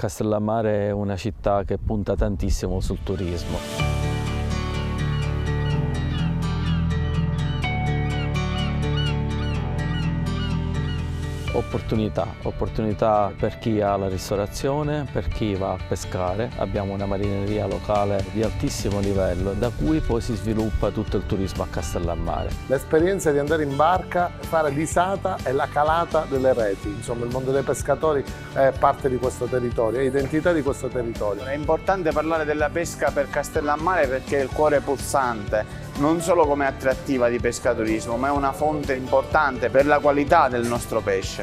Castellammare è una città che punta tantissimo sul turismo. Opportunità per chi ha la ristorazione, per chi va a pescare. Abbiamo una marineria locale di altissimo livello, da cui poi si sviluppa tutto il turismo a Castellammare. L'esperienza di andare in barca, fare l'isata e la calata delle reti. Insomma, il mondo dei pescatori è parte di questo territorio, è identità di questo territorio. È importante parlare della pesca per Castellammare perché è il cuore pulsante, non solo come attrattiva di pescaturismo, ma è una fonte importante per la qualità del nostro pesce.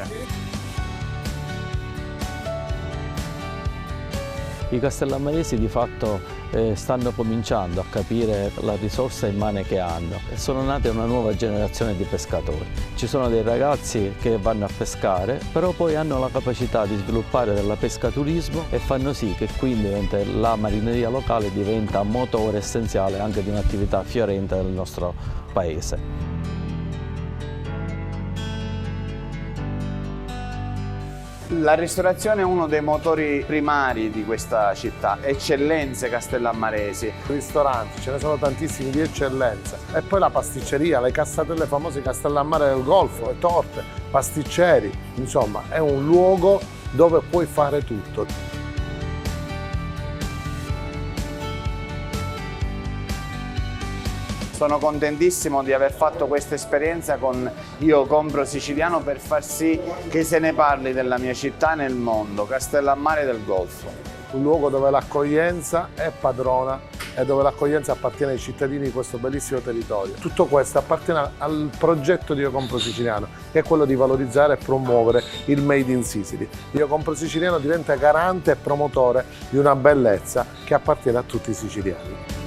I castellammaresi di fatto stanno cominciando a capire la risorsa immane che hanno e sono nate una nuova generazione di pescatori. Ci sono dei ragazzi che vanno a pescare, però poi hanno la capacità di sviluppare della pescaturismo e fanno sì che quindi la marineria locale diventa motore essenziale anche di un'attività fiorente del nostro paese. La ristorazione è uno dei motori primari di questa città, eccellenze castellammaresi. Ristoranti, ce ne sono tantissimi di eccellenza. E poi la pasticceria, le cassatelle famose Castellammare del Golfo, le torte, pasticceri. Insomma, è un luogo dove puoi fare tutto. Sono contentissimo di aver fatto questa esperienza con Io Compro Siciliano per far sì che se ne parli della mia città nel mondo, Castellammare del Golfo. Un luogo dove l'accoglienza è padrona e dove l'accoglienza appartiene ai cittadini di questo bellissimo territorio. Tutto questo appartiene al progetto di Io Compro Siciliano, che è quello di valorizzare e promuovere il Made in Sicily. Io Compro Siciliano diventa garante e promotore di una bellezza che appartiene a tutti i siciliani.